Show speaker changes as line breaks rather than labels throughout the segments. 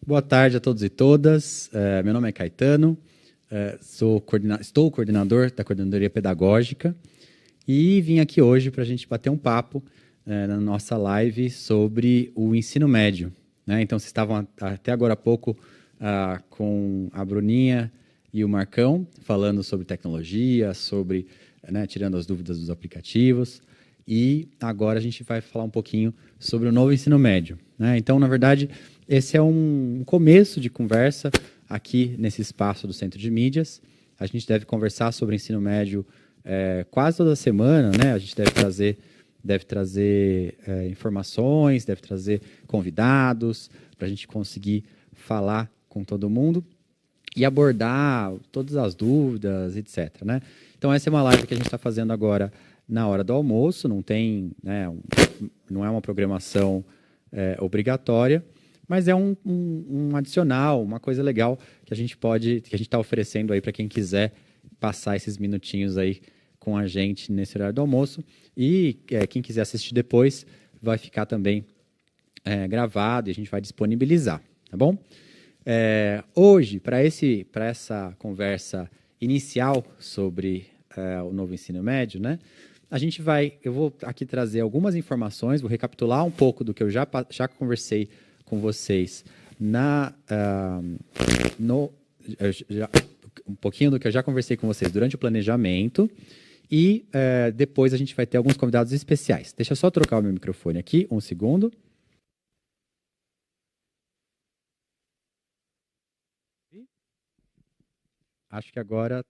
Boa tarde a todos e todas. Meu nome é Caetano, estou coordenador da Coordenadoria Pedagógica e vim aqui hoje para a gente bater um papo na nossa live sobre o ensino médio, né? Então, vocês estavam até agora há pouco com a Bruninha e o Marcão falando sobre tecnologia, sobre, né, tirando as dúvidas dos aplicativos. E agora a gente vai falar um pouquinho sobre o novo ensino médio, né? Então, na verdade, esse é um começo de conversa aqui nesse espaço do Centro de Mídias. A gente deve conversar sobre ensino médio quase toda semana, né? A gente deve trazer informações, deve trazer convidados para a gente conseguir falar com todo mundo e abordar todas as dúvidas, etc., né? Então, essa é uma live que a gente está fazendo agora na hora do almoço, não tem, né, não é uma programação obrigatória, mas é um adicional, uma coisa legal que a gente está oferecendo aí para quem quiser passar esses minutinhos aí com a gente nesse horário do almoço. E quem quiser assistir depois vai ficar também gravado e a gente vai disponibilizar, tá bom? Hoje, para essa conversa inicial sobre o novo ensino médio, né? Eu vou aqui trazer algumas informações, vou recapitular um pouco do que eu já conversei com vocês um pouquinho do que eu já conversei com vocês durante o planejamento e depois a gente vai ter alguns convidados especiais. Deixa eu só trocar o meu microfone aqui, um segundo. Acho que agora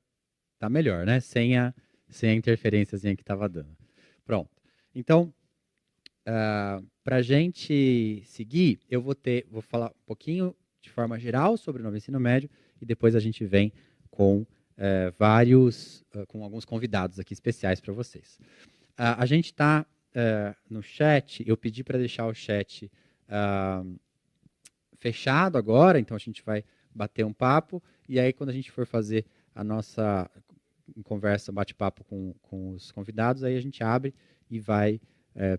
tá melhor, né? Sem a interferênciazinha que estava dando. Pronto. Então, para a gente seguir, eu vou falar um pouquinho de forma geral sobre o novo ensino médio e depois a gente vem com com alguns convidados aqui especiais para vocês. A gente está no chat, eu pedi para deixar o chat fechado agora, então a gente vai bater um papo e aí quando a gente for fazer a nossa conversa, bate-papo com os convidados, aí a gente abre e vai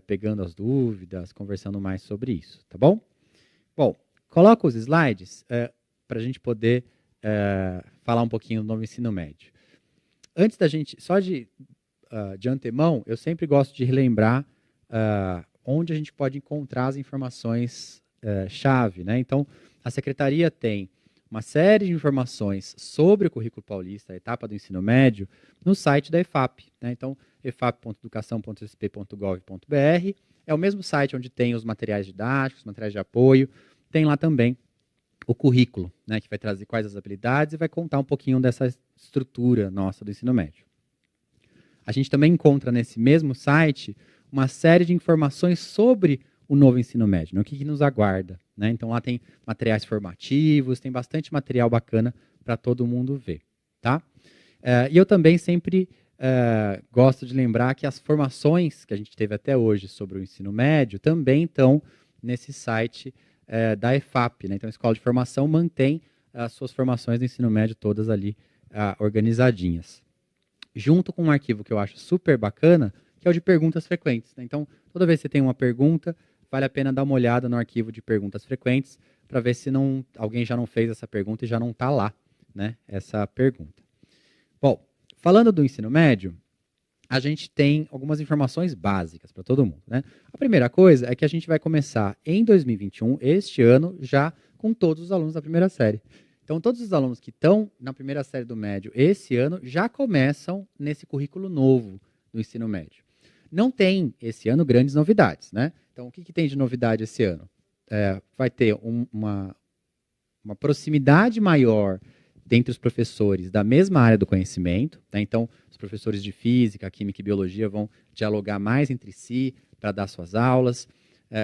pegando as dúvidas, conversando mais sobre isso, tá bom? Bom, coloca os slides para a gente poder falar um pouquinho do novo ensino médio. Antes da gente, só de antemão, eu sempre gosto de relembrar onde a gente pode encontrar as informações chave, né? Então, a Secretaria tem uma série de informações sobre o currículo paulista, a etapa do ensino médio, no site da EFAP, né? Então, efap.educação.sp.gov.br é o mesmo site onde tem os materiais didáticos, materiais de apoio, tem lá também o currículo, né, que vai trazer quais as habilidades e vai contar um pouquinho dessa estrutura nossa do ensino médio. A gente também encontra nesse mesmo site uma série de informações sobre o novo ensino médio, né, o que nos aguarda, né? Então lá tem materiais formativos, tem bastante material bacana para todo mundo ver, tá? E eu também sempre gosto de lembrar que as formações que a gente teve até hoje sobre o ensino médio também estão nesse site da EFAP, né? Então, a Escola de Formação mantém as suas formações do ensino médio todas ali organizadinhas. Junto com um arquivo que eu acho super bacana, que é o de perguntas frequentes, né? Então, toda vez que você tem uma pergunta, vale a pena dar uma olhada no arquivo de perguntas frequentes para ver se alguém já não fez essa pergunta e já não está lá, né, essa pergunta. Bom, falando do ensino médio, a gente tem algumas informações básicas para todo mundo, né? A primeira coisa é que a gente vai começar em 2021, este ano, já com todos os alunos da primeira série. Então, todos os alunos que estão na primeira série do médio esse ano já começam nesse currículo novo do ensino médio. Não tem, esse ano, grandes novidades, né? Então, o que tem de novidade esse ano? Vai ter uma proximidade maior dentre os professores da mesma área do conhecimento, né? Então, os professores de física, química e biologia vão dialogar mais entre si para dar suas aulas.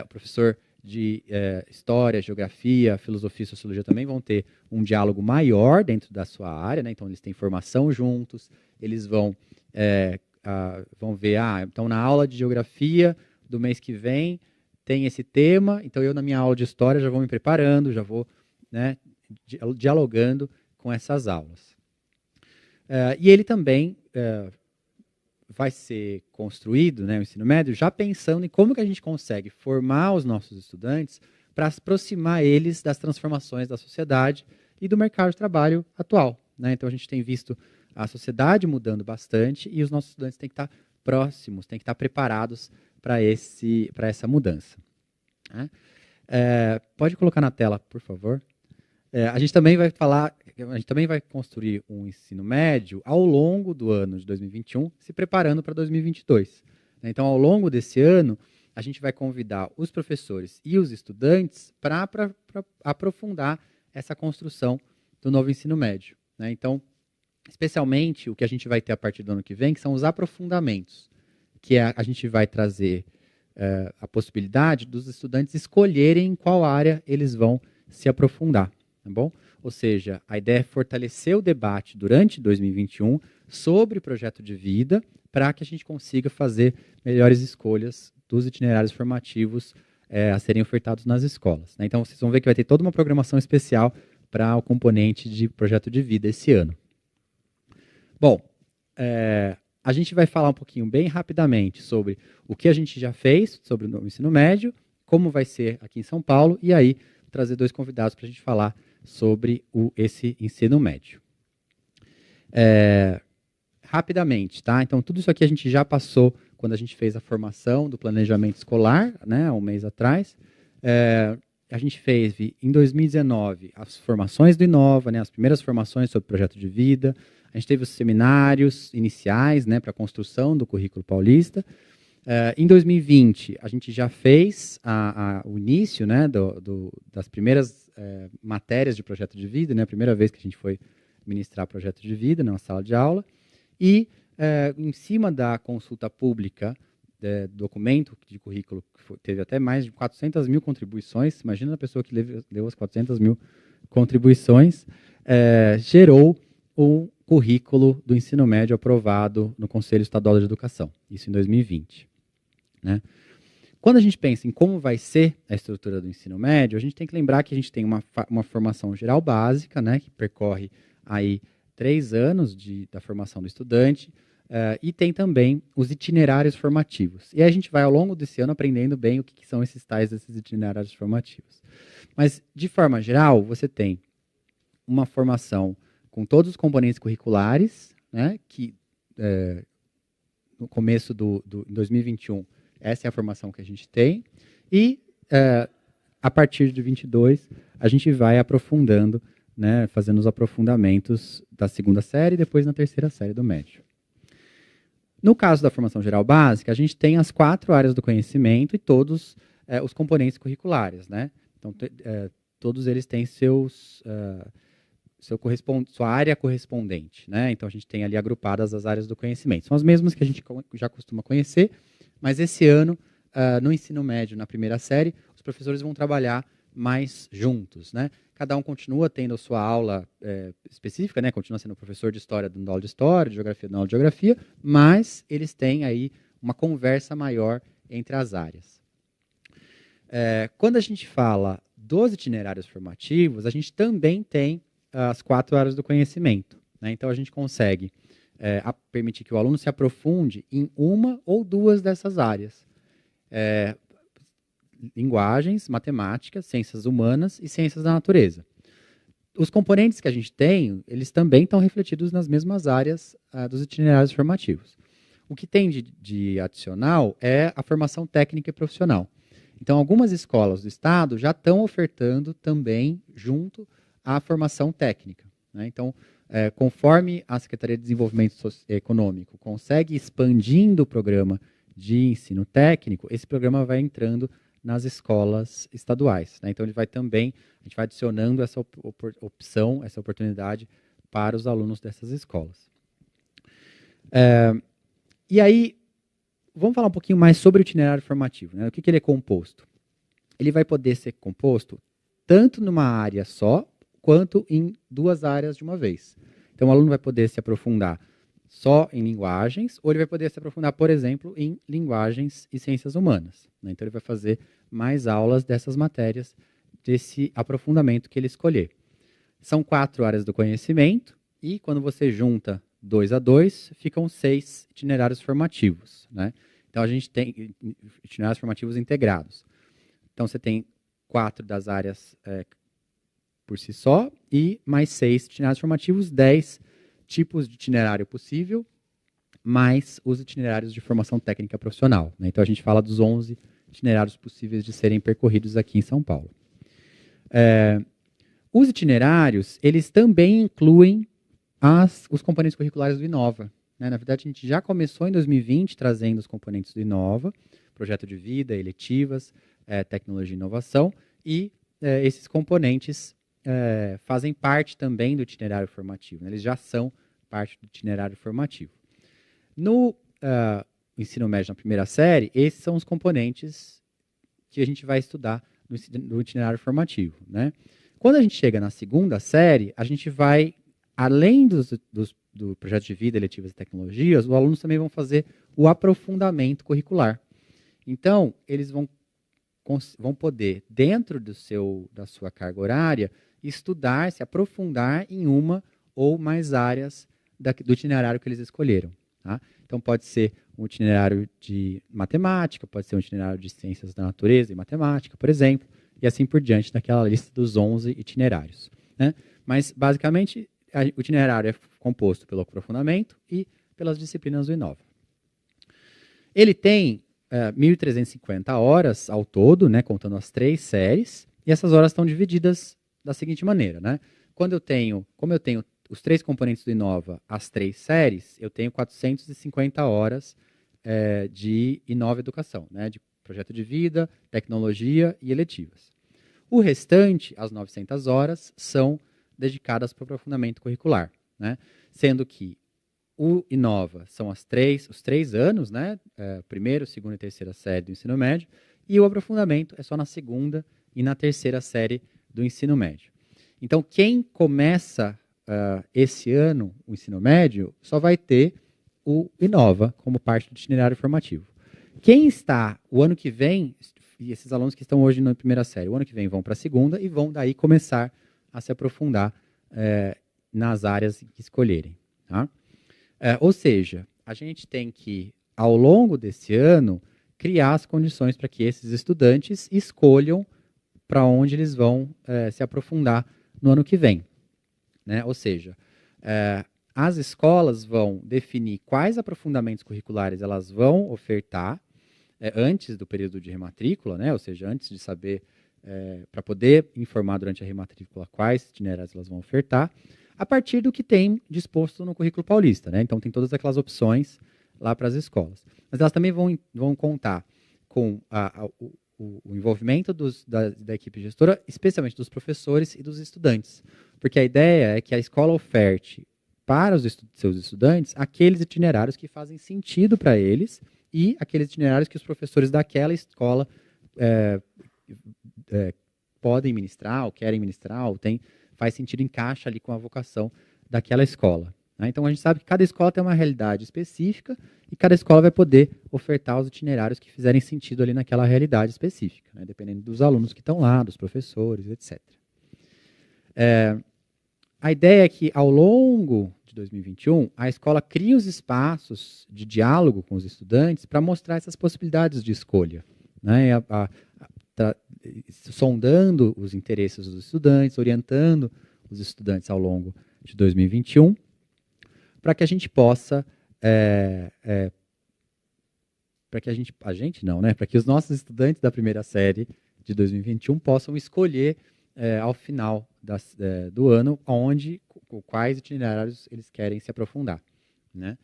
O professor de história, geografia, filosofia e sociologia também vão ter um diálogo maior dentro da sua área, né? Então, eles têm formação juntos, eles vão ver, então na aula de geografia do mês que vem tem esse tema, então eu na minha aula de história já vou me preparando, já vou, né, dialogando com essas aulas. E ele também vai ser construído, né, o ensino médio, já pensando em como que a gente consegue formar os nossos estudantes para aproximar eles das transformações da sociedade e do mercado de trabalho atual, né? Então, a gente tem visto a sociedade mudando bastante e os nossos estudantes têm que estar próximos, têm que estar preparados para essa mudança, né? Pode colocar na tela, por favor. A gente também vai construir um ensino médio ao longo do ano de 2021, se preparando para 2022. Então, ao longo desse ano, a gente vai convidar os professores e os estudantes para aprofundar essa construção do novo ensino médio, né? Então, especialmente o que a gente vai ter a partir do ano que vem, que são os aprofundamentos, que a gente vai trazer a possibilidade dos estudantes escolherem em qual área eles vão se aprofundar, tá bom? Ou seja, a ideia é fortalecer o debate durante 2021 sobre projeto de vida para que a gente consiga fazer melhores escolhas dos itinerários formativos a serem ofertados nas escolas, né? Então, vocês vão ver que vai ter toda uma programação especial para o componente de projeto de vida esse ano. Bom, a gente vai falar um pouquinho, bem rapidamente, sobre o que a gente já fez sobre o ensino médio, como vai ser aqui em São Paulo, e aí trazer 2 convidados para a gente falar sobre esse ensino médio. Rapidamente, tá? Então, tudo isso aqui a gente já passou quando a gente fez a formação do planejamento escolar, né, há um mês atrás. A gente fez, em 2019, as formações do Inova, né, as primeiras formações sobre projeto de vida. A gente teve os seminários iniciais, né, para a construção do currículo paulista. Em 2020, a gente já fez o início, né, das primeiras matérias de projeto de vida, né, a primeira vez que a gente foi ministrar projeto de vida na sala de aula. E, em cima da consulta pública, documento de currículo, que teve até mais de 400 mil contribuições, imagina a pessoa que leu as 400 mil contribuições, gerou o currículo do ensino médio aprovado no Conselho Estadual de Educação, isso em 2020. Né? Quando a gente pensa em como vai ser a estrutura do ensino médio, a gente tem que lembrar que a gente tem uma formação geral básica, né, que percorre aí 3 anos da formação do estudante, e tem também os itinerários formativos. E aí a gente vai, ao longo desse ano, aprendendo bem o que são esses itinerários formativos. Mas, de forma geral, você tem uma formação com todos os componentes curriculares, né, que no começo em 2021, essa é a formação que a gente tem, e a partir de 22, a gente vai aprofundando, né, fazendo os aprofundamentos da 2ª série e depois na 3ª série do médio. No caso da formação geral básica, a gente tem as 4 áreas do conhecimento e todos os componentes curriculares, né? Então, todos eles têm sua área correspondente, né? Então, a gente tem ali agrupadas as áreas do conhecimento. São as mesmas que a gente já costuma conhecer, mas esse ano, no ensino médio, na 1ª série, os professores vão trabalhar mais juntos, né? Cada um continua tendo a sua aula específica, né? Continua sendo professor de história dando aula de história, de geografia dando aula de geografia, mas eles têm aí uma conversa maior entre as áreas. Quando a gente fala dos itinerários formativos, a gente também tem as 4 áreas do conhecimento, né? Então, a gente consegue permitir que o aluno se aprofunde em uma ou 2 dessas áreas. Linguagens, matemática, ciências humanas e ciências da natureza. Os componentes que a gente tem, eles também estão refletidos nas mesmas áreas dos itinerários formativos. O que tem de adicional é a formação técnica e profissional. Então, algumas escolas do estado já estão ofertando também junto à formação técnica, né? Então, conforme a Secretaria de Desenvolvimento Econômico consegue expandindo o programa de ensino técnico, esse programa vai entrando nas escolas estaduais, né? Então, a gente vai adicionando essa opção, essa oportunidade para os alunos dessas escolas. E aí, vamos falar um pouquinho mais sobre o itinerário formativo, né? O que ele é composto? Ele vai poder ser composto tanto numa área só, quanto em 2 áreas de uma vez. Então, o aluno vai poder se aprofundar só em linguagens, ou ele vai poder se aprofundar, por exemplo, em linguagens e ciências humanas, né? Então, ele vai fazer mais aulas dessas matérias, desse aprofundamento que ele escolher. São 4 áreas do conhecimento, e quando você junta 2 a 2, ficam 6 itinerários formativos, né? Então, a gente tem itinerários formativos integrados. Então, você tem 4 das áreas por si só, e mais 6 itinerários formativos, 10 tipos de itinerário possível, mais os itinerários de formação técnica profissional, né? Então, a gente fala dos 11 itinerários possíveis de serem percorridos aqui em São Paulo. Os itinerários, eles também incluem os componentes curriculares do Inova, né? Na verdade, a gente já começou em 2020 trazendo os componentes do Inova, projeto de vida, eletivas, tecnologia e inovação, e esses componentes fazem parte também do itinerário formativo, né? Eles já são parte do itinerário formativo. No ensino médio, na primeira série, esses são os componentes que a gente vai estudar no itinerário formativo, né? Quando a gente chega na segunda série, a gente vai, além do projeto de vida, eletivas e tecnologias, os alunos também vão fazer o aprofundamento curricular. Então, eles vão poder, dentro da sua carga horária, estudar, se aprofundar em uma ou mais áreas do itinerário que eles escolheram. Tá? Então, pode ser um itinerário de matemática, pode ser um itinerário de ciências da natureza e matemática, por exemplo, e assim por diante, naquela lista dos 11 itinerários, né? Mas, basicamente, o itinerário é composto pelo aprofundamento e pelas disciplinas do Inova. Ele tem 1.350 horas ao todo, né, contando as 3 séries, e essas horas estão divididas da seguinte maneira, né? Como eu tenho os 3 componentes do Inova, as 3 séries, eu tenho 450 horas de Inova Educação, né, de projeto de vida, tecnologia e eletivas. O restante, as 900 horas, são dedicadas para o aprofundamento curricular, né? Sendo que o Inova são os 3 anos, né? Primeiro, segunda e terceira série do ensino médio, e o aprofundamento é só na segunda e na terceira série do ensino médio. Então, quem começa esse ano o ensino médio só vai ter o Inova como parte do itinerário formativo. Quem está o ano que vem, e esses alunos que estão hoje na primeira série, o ano que vem vão para a segunda e vão daí começar a se aprofundar nas áreas que escolherem. Tá? Ou seja, a gente tem que, ao longo desse ano, criar as condições para que esses estudantes escolham para onde eles vão se aprofundar no ano que vem, né? Ou seja, as escolas vão definir quais aprofundamentos curriculares elas vão ofertar antes do período de rematrícula, né? Ou seja, antes de saber, para poder informar durante a rematrícula quais itinerários elas vão ofertar, a partir do que tem disposto no currículo paulista, né? Então, tem todas aquelas opções lá para as escolas. Mas elas também vão contar com o envolvimento da equipe gestora, especialmente dos professores e dos estudantes. Porque a ideia é que a escola oferte para os seus estudantes aqueles itinerários que fazem sentido para eles e aqueles itinerários que os professores daquela escola podem ministrar, ou querem ministrar, ou faz sentido, encaixa ali com a vocação daquela escola. Né? Então, a gente sabe que cada escola tem uma realidade específica e cada escola vai poder ofertar os itinerários que fizerem sentido ali naquela realidade específica, né? Dependendo dos alunos que estão lá, dos professores, etc. A ideia é que, ao longo de 2021, a escola crie os espaços de diálogo com os estudantes para mostrar essas possibilidades de escolha, né? Sondando os interesses dos estudantes, orientando os estudantes ao longo de 2021, para que a gente possa, para que os nossos estudantes da primeira série de 2021 possam escolher ao final do ano quais itinerários eles querem se aprofundar, né?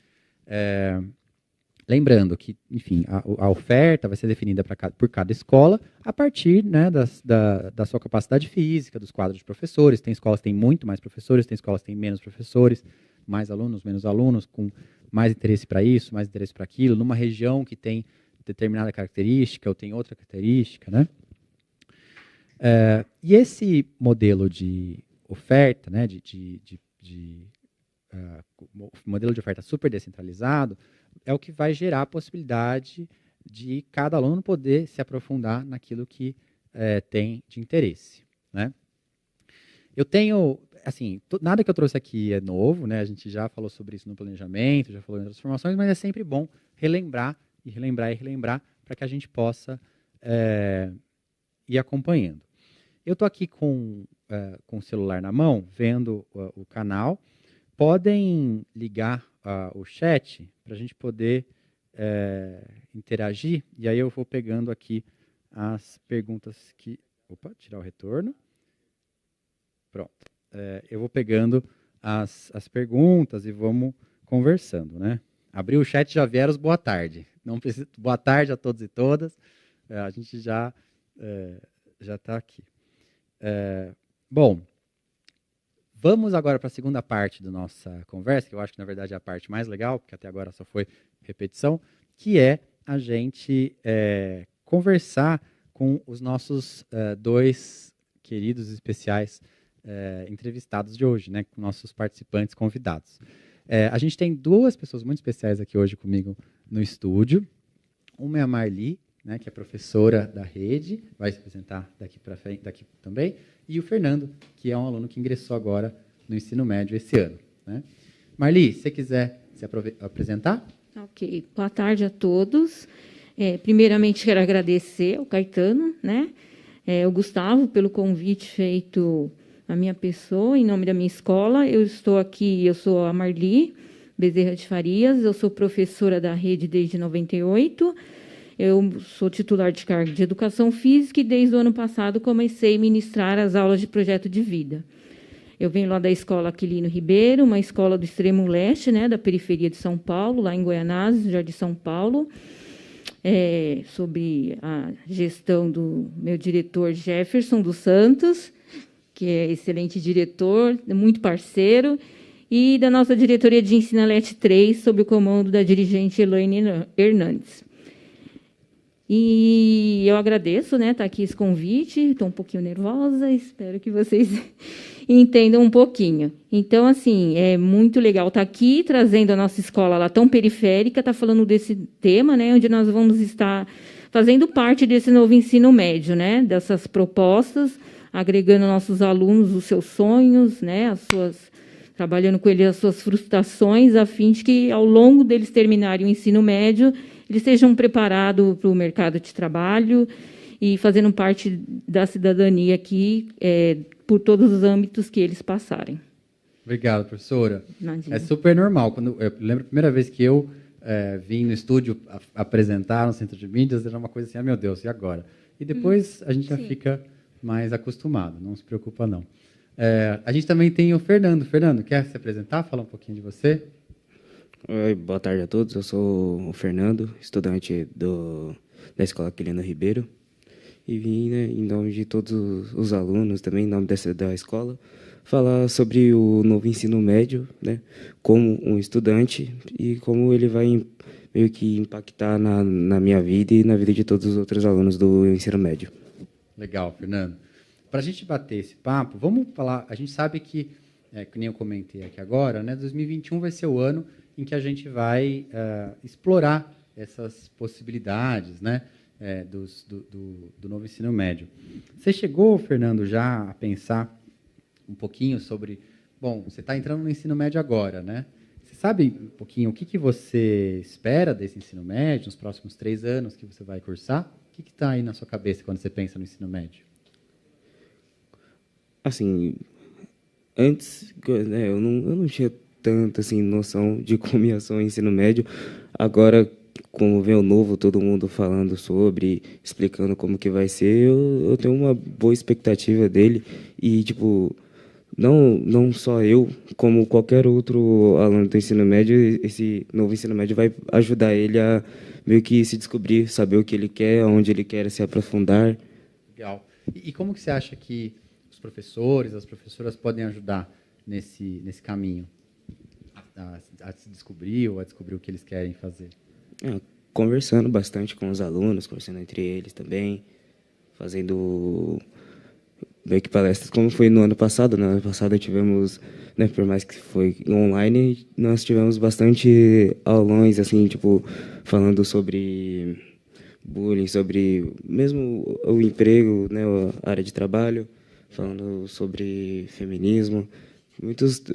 Lembrando que, enfim, a oferta vai ser definida por cada escola a partir, né, da sua capacidade física, dos quadros de professores. Tem escolas que têm muito mais professores, tem escolas que têm menos professores, mais alunos, menos alunos, com mais interesse para isso, mais interesse para aquilo, numa região que tem determinada característica ou tem outra característica, né? E esse modelo de oferta, né, modelo de oferta super descentralizado, é o que vai gerar a possibilidade de cada aluno poder se aprofundar naquilo que tem de interesse, né? Eu tenho, assim, nada que eu trouxe aqui é novo, né? A gente já falou sobre isso no planejamento, já falou em outras formações, mas é sempre bom relembrar e relembrar e relembrar para que a gente possa ir acompanhando. Eu estou aqui com o celular na mão, vendo o canal. Podem ligar o chat para a gente poder interagir. E aí eu vou pegando aqui as perguntas que... Opa, tirar o retorno. Pronto. Eu vou pegando as perguntas e vamos conversando, né? Abriu o chat, já vieram os boa tarde. Não precisa, boa tarde a todos e todas. A gente já está aqui. Bom, vamos agora para a segunda parte da nossa conversa, que eu acho que, na verdade, é a parte mais legal, porque até agora só foi repetição, que é a gente conversar com os nossos dois queridos especiais entrevistados de hoje, né, com nossos participantes convidados. A gente tem duas pessoas muito especiais aqui hoje comigo no estúdio. Uma é a Marli, né, que é professora da rede, vai se apresentar daqui para frente, daqui também, e o Fernando, que é um aluno que ingressou agora no ensino médio esse ano, né? Marli, se você quiser se apresentar?
Ok, boa tarde a todos. Primeiramente, quero agradecer ao Caetano, né, ao Gustavo, pelo convite feito à minha pessoa, em nome da minha escola. Eu estou aqui, eu sou a Marli Bezerra de Farias, eu sou professora da rede desde 98. Eu sou titular de cargo de Educação Física e, desde o ano passado, comecei a ministrar as aulas de projeto de vida. Eu venho lá da escola Aquilino Ribeiro, uma escola do extremo leste, né, da periferia de São Paulo, lá em Goianás, Jardim São Paulo, sob a gestão do meu diretor Jefferson dos Santos, que é excelente diretor, muito parceiro, e da nossa diretoria de ensino LET 3, sob o comando da dirigente Elaine Hernandes. E eu agradeço, né, estar aqui esse convite. Estou um pouquinho nervosa, espero que vocês entendam um pouquinho. Então, assim, é muito legal estar aqui, trazendo a nossa escola lá tão periférica, estar falando desse tema, né, onde nós vamos estar fazendo parte desse novo ensino médio, né, dessas propostas, agregando nossos alunos os seus sonhos, né, trabalhando com eles as suas frustrações, a fim de que, ao longo deles terminarem o ensino médio, eles sejam preparados para o mercado de trabalho e fazendo parte da cidadania aqui, por todos os âmbitos que eles passarem.
Obrigado, professora.
Imagina.
É super normal. Eu lembro a primeira vez que eu vim no estúdio apresentar no Centro de Mídias, era uma coisa assim, meu Deus, e agora? E depois a gente já fica mais acostumado, não se preocupa, não. A gente também tem o Fernando. Fernando, quer se apresentar? Falar um pouquinho de você?
Oi, boa tarde a todos. Eu sou o Fernando, estudante da Escola Aquilino Ribeiro. E vim, né, em nome de todos os alunos, também em nome da escola, falar sobre o novo ensino médio, né, como um estudante e como ele vai meio que impactar na minha vida e na vida de todos os outros alunos do ensino médio.
Legal, Fernando. Para a gente bater esse papo, vamos falar. A gente sabe que nem eu comentei aqui agora, né, 2021 vai ser o ano em que a gente vai explorar essas possibilidades, né, do novo ensino médio. Você chegou, Fernando, já a pensar um pouquinho sobre... Bom, você está entrando no ensino médio agora, né? Você sabe um pouquinho o que você espera desse ensino médio, nos próximos 3 anos que você vai cursar? O que está aí na sua cabeça quando você pensa no ensino médio?
Assim, antes, né, eu não tinha tanta assim, noção de como ia ser o ensino médio. Agora, como vem o novo, todo mundo falando sobre, explicando como que vai ser, eu tenho uma boa expectativa dele. E, tipo, não só eu, como qualquer outro aluno do ensino médio, esse novo ensino médio vai ajudar ele a meio que se descobrir, saber o que ele quer, onde ele quer se aprofundar.
Legal. E como que você acha que os professores, as professoras podem ajudar nesse caminho? A se descobrir ou a descobrir o que eles querem fazer?
Conversando bastante com os alunos, conversando entre eles também, fazendo meio que palestras, como foi no ano passado. No ano passado tivemos, né, por mais que foi online, nós tivemos bastante aulões, assim, tipo, falando sobre bullying, sobre mesmo o emprego, né, a área de trabalho, falando sobre feminismo.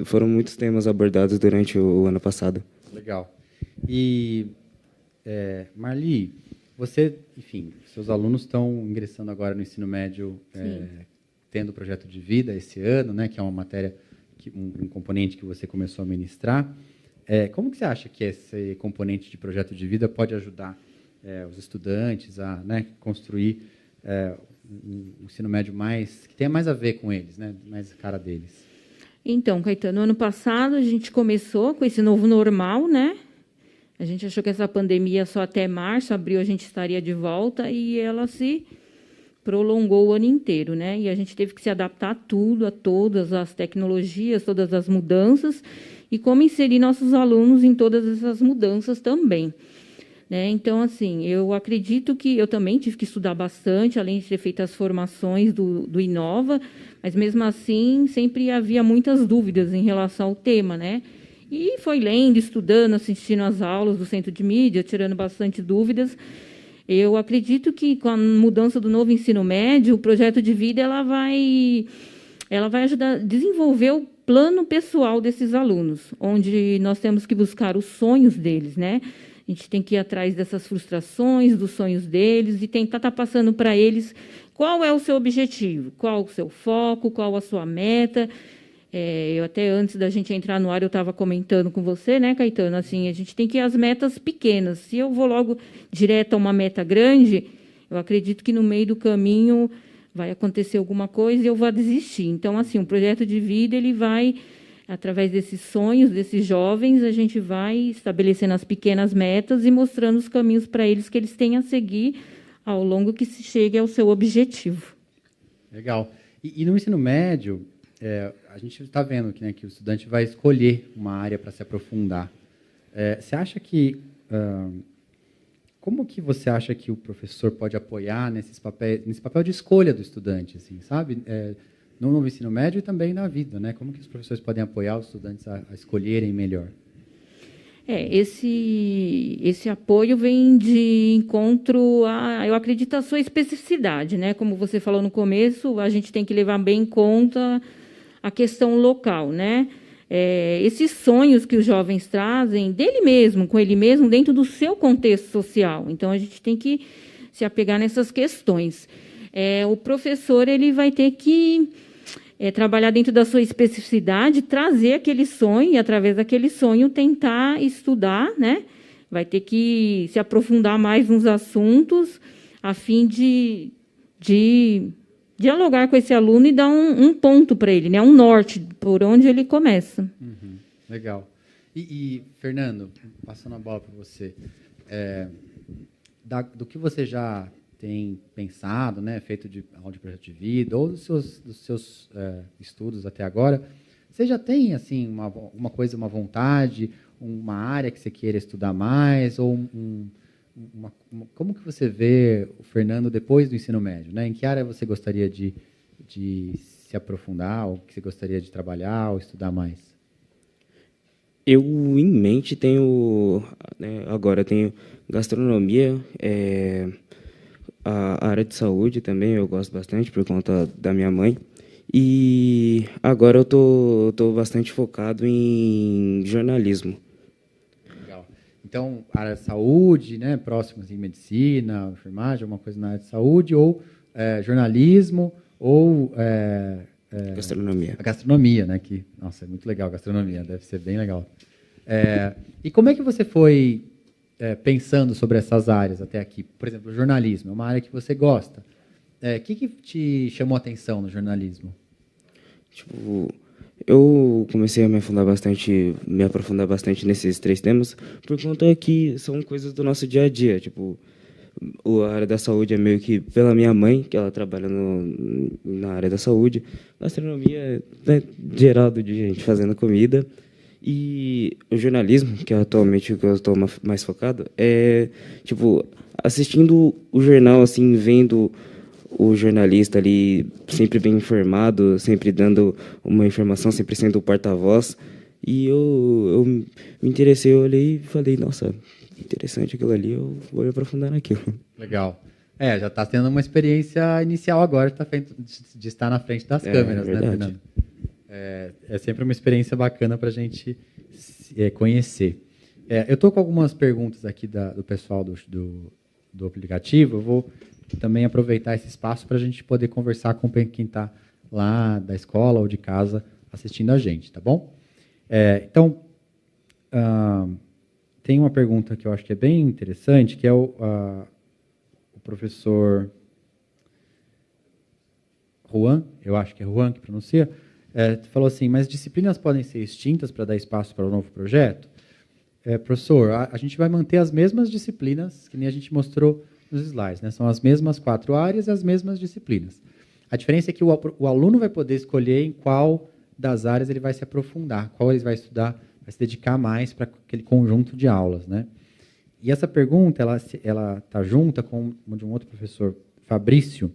Foram muitos temas abordados durante o ano passado.
Legal. E, Marli, você, enfim, seus alunos estão ingressando agora no ensino médio tendo o projeto de vida esse ano, né, que é uma matéria, um componente que você começou a ministrar. Como que você acha que esse componente de projeto de vida pode ajudar os estudantes a, né, construir um ensino médio que tenha mais a ver com eles, né, mais a cara deles?
Então, Caetano, ano passado a gente começou com esse novo normal, né? A gente achou que essa pandemia só até março, abril, a gente estaria de volta, e ela se prolongou o ano inteiro, né? E a gente teve que se adaptar a tudo, a todas as tecnologias, todas as mudanças, e como inserir nossos alunos em todas essas mudanças também, né? Então, assim, eu acredito que eu também tive que estudar bastante, além de ter feito as formações do Inova, mas, mesmo assim, sempre havia muitas dúvidas em relação ao tema, né? E foi lendo, estudando, assistindo às aulas do Centro de Mídia, tirando bastante dúvidas. Eu acredito que, com a mudança do novo ensino médio, o projeto de vida ela vai ajudar a desenvolver o plano pessoal desses alunos, onde nós temos que buscar os sonhos deles, né? A gente tem que ir atrás dessas frustrações, dos sonhos deles, e tentar estar passando para eles qual é o seu objetivo, qual o seu foco, qual a sua meta. Eu até, antes da gente entrar no ar, eu estava comentando com você, né, Caetano? Assim, a gente tem que ir às metas pequenas. Se eu vou logo direto a uma meta grande, eu acredito que no meio do caminho vai acontecer alguma coisa e eu vou desistir. Então, assim, um projeto de vida, ele vai, através desses sonhos, desses jovens, a gente vai estabelecendo as pequenas metas e mostrando os caminhos para eles que eles têm a seguir ao longo que se chegue ao seu objetivo.
Legal. E no ensino médio, a gente está vendo que, né, que o estudante vai escolher uma área para se aprofundar. Você acha que... como que você acha que o professor pode apoiar nesse papel de escolha do estudante, assim, sabe? No novo ensino médio e também na vida, né? Como que os professores podem apoiar os estudantes a escolherem melhor?
Esse apoio vem de encontro eu acredito, a sua especificidade, né? Como você falou no começo, a gente tem que levar bem em conta a questão local, né? Esses sonhos que os jovens trazem dele mesmo, com ele mesmo, dentro do seu contexto social. Então, a gente tem que se apegar nessas questões. O professor ele vai ter que trabalhar dentro da sua especificidade, trazer aquele sonho e, através daquele sonho, tentar estudar, né? Vai ter que se aprofundar mais nos assuntos, a fim de dialogar com esse aluno e dar um ponto para ele, né? Um norte, por onde ele começa.
Uhum, legal. E, Fernando, passando a bola para você, do que você já tem pensado, né, feito de aula de projeto de vida, ou dos seus estudos até agora, você já tem assim uma coisa, uma vontade, uma área que você queira estudar mais, ou como que você vê o Fernando depois do ensino médio, né? Em que área você gostaria de se aprofundar, ou que você gostaria de trabalhar, ou estudar mais?
Eu, em mente, tenho, né, agora tenho gastronomia, a área de saúde também eu gosto bastante por conta da minha mãe. E agora eu tô bastante focado em jornalismo.
Legal. Então, área de saúde, né, próximo assim, medicina, enfermagem, alguma coisa na área de saúde, ou jornalismo, ou
Gastronomia.
a gastronomia, né? Que, nossa, é muito legal a gastronomia, deve ser bem legal. E como é que você foi pensando sobre essas áreas até aqui? Por exemplo, o jornalismo é uma área que você gosta. O que te chamou a atenção no jornalismo?
Tipo, eu comecei a me aprofundar bastante nesses 3 temas, por conta que são coisas do nosso dia a dia. Tipo, a área da saúde é meio que pela minha mãe, que ela trabalha na área da saúde. Gastronomia é geral de gente fazendo comida. E o jornalismo, que é atualmente o que eu estou mais focado, tipo, assistindo o jornal, assim, vendo o jornalista ali sempre bem informado, sempre dando uma informação, sempre sendo o porta-voz. E eu me interessei, eu olhei e falei, nossa, interessante aquilo ali, eu vou me aprofundar naquilo.
Legal. Já está tendo uma experiência inicial agora de estar na frente das câmeras, né, Fernando? É sempre uma experiência bacana para a gente conhecer. Eu estou com algumas perguntas aqui do pessoal do aplicativo. Eu vou também aproveitar esse espaço para a gente poder conversar com quem está lá da escola ou de casa assistindo a gente, tá bom? Então, tem uma pergunta que eu acho que é bem interessante, que é o professor Juan, eu acho que é Juan que pronuncia, falou assim, mas disciplinas podem ser extintas para dar espaço para o novo projeto? Professor, a gente vai manter as mesmas disciplinas que nem a gente mostrou nos slides, né? São as mesmas 4 áreas e as mesmas disciplinas. A diferença é que o aluno vai poder escolher em qual das áreas ele vai se aprofundar, qual ele vai estudar, vai se dedicar mais para aquele conjunto de aulas, né? E essa pergunta, ela está junta com de um outro professor, Fabrício.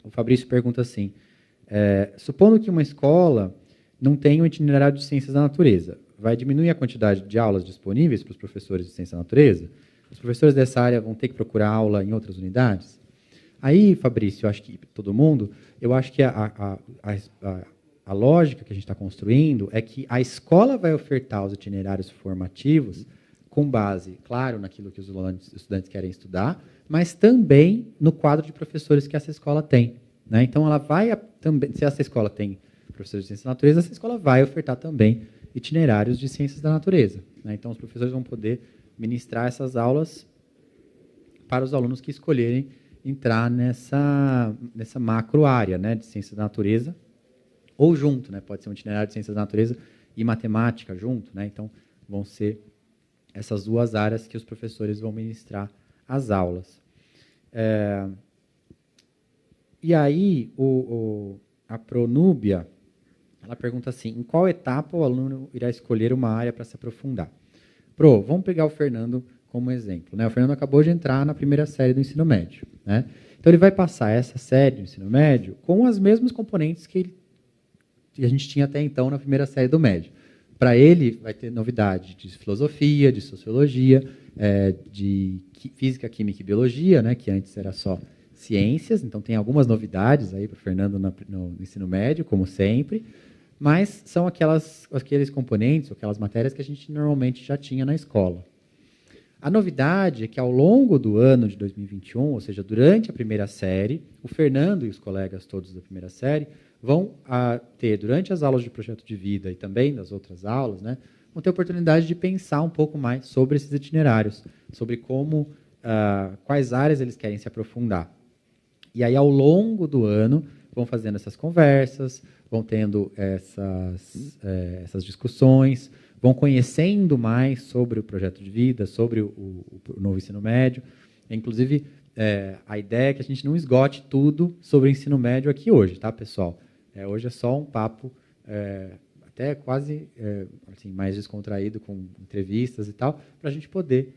O Fabrício pergunta assim, supondo que uma escola não tenha um itinerário de ciências da natureza, vai diminuir a quantidade de aulas disponíveis para os professores de ciência da natureza? Os professores dessa área vão ter que procurar aula em outras unidades? Aí, Fabrício, eu acho que todo mundo, eu acho que a lógica que a gente está construindo é que a escola vai ofertar os itinerários formativos com base, claro, naquilo que os estudantes querem estudar, mas também no quadro de professores que essa escola tem, né? Então, ela vai também, se essa escola tem professores de ciência da natureza, essa escola vai ofertar também itinerários de ciências da natureza, né? Então, os professores vão poder ministrar essas aulas para os alunos que escolherem entrar nessa macro área, né, de ciências da natureza, ou junto, né? Pode ser um itinerário de ciências da natureza e matemática junto, né? Então, vão ser essas 2 áreas que os professores vão ministrar as aulas. E aí, a Pronúbia, ela pergunta assim, em qual etapa o aluno irá escolher uma área para se aprofundar? Vamos pegar o Fernando como exemplo, né? O Fernando acabou de entrar na primeira série do ensino médio, né? Então, ele vai passar essa série do ensino médio com os mesmos componentes que a gente tinha até então na primeira série do médio. Para ele, vai ter novidade de filosofia, de sociologia, de física, química e biologia, né, que antes era só ciências. Então, tem algumas novidades aí para o Fernando no ensino médio, como sempre, mas são aqueles componentes, aquelas matérias que a gente normalmente já tinha na escola. A novidade é que, ao longo do ano de 2021, ou seja, durante a primeira série, o Fernando e os colegas todos da primeira série vão ter, durante as aulas de projeto de vida e também das outras aulas, né, vão ter a oportunidade de pensar um pouco mais sobre esses itinerários, sobre quais áreas eles querem se aprofundar. E aí, ao longo do ano, vão fazendo essas conversas, vão tendo essas discussões, vão conhecendo mais sobre o projeto de vida, sobre o novo ensino médio. Inclusive, a ideia é que a gente não esgote tudo sobre o ensino médio aqui hoje, tá, pessoal? Hoje é só um papo até quase assim, mais descontraído, com entrevistas e tal, para a gente poder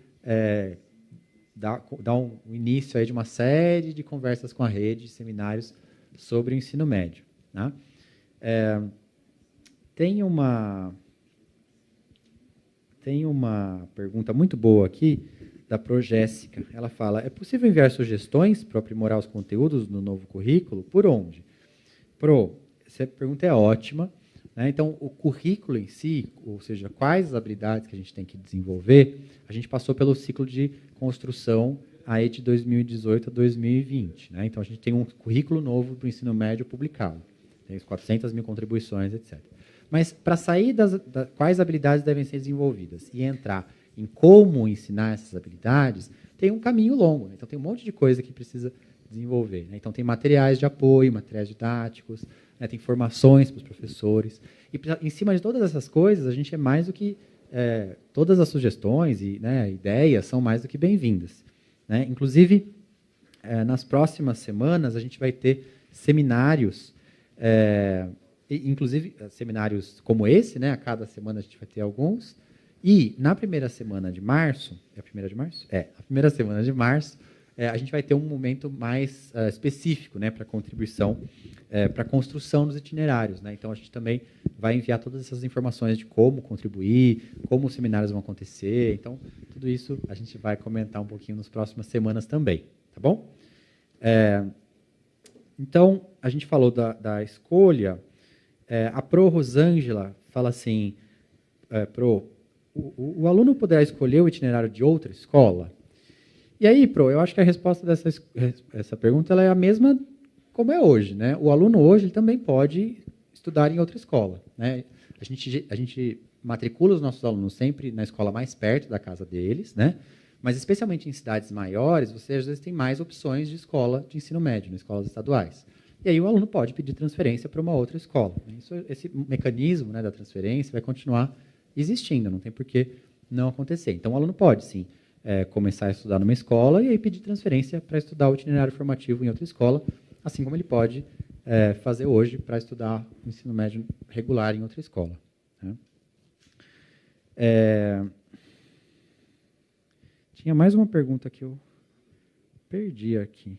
dar um início aí de uma série de conversas com a rede, de seminários sobre o ensino médio, né? Tem uma pergunta muito boa aqui, da Pro Jéssica. Ela fala, é possível enviar sugestões para aprimorar os conteúdos no novo currículo? Por onde? Essa pergunta é ótima, né? Então, o currículo em si, ou seja, quais as habilidades que a gente tem que desenvolver, a gente passou pelo ciclo de construção aí de 2018 a 2020. Né? Então, a gente tem um currículo novo para o ensino médio publicado. Tem 400 mil contribuições, etc. Mas, para sair quais habilidades devem ser desenvolvidas e entrar em como ensinar essas habilidades, tem um caminho longo. Né? Então, tem um monte de coisa que precisa desenvolver. Né? Então, tem materiais de apoio, materiais didáticos, né? Tem formações para os professores. E, em cima de todas essas coisas, a gente é mais do que... todas as sugestões e, né, ideias são mais do que bem-vindas. Né? Inclusive, nas próximas semanas, a gente vai ter seminários, inclusive seminários como esse, né? A cada semana a gente vai ter alguns. E, na primeira semana de março... É a primeira de março? A primeira semana de março, a gente vai ter um momento mais específico, né, para contribuição, para a construção dos itinerários. Né? Então, a gente também vai enviar todas essas informações de como contribuir, como os seminários vão acontecer. Então, tudo isso a gente vai comentar um pouquinho nas próximas semanas também. Tá bom? Então, a gente falou da escolha. A Pro Rosângela fala assim, o aluno poderá escolher o itinerário de outra escola? E aí, eu acho que a resposta dessa pergunta ela é a mesma como é hoje, né? O aluno hoje ele também pode estudar em outra escola, né? A gente matricula os nossos alunos sempre na escola mais perto da casa deles, né? Mas, especialmente em cidades maiores, você às vezes tem mais opções de escola de ensino médio, nas escolas estaduais. E aí o aluno pode pedir transferência para uma outra escola. Esse mecanismo, né, da transferência vai continuar existindo, não tem por que não acontecer. Então, o aluno pode, sim, começar a estudar numa escola e aí pedir transferência para estudar o itinerário formativo em outra escola, assim como ele pode fazer hoje para estudar o ensino médio regular em outra escola, né? Tinha mais uma pergunta que eu perdi aqui.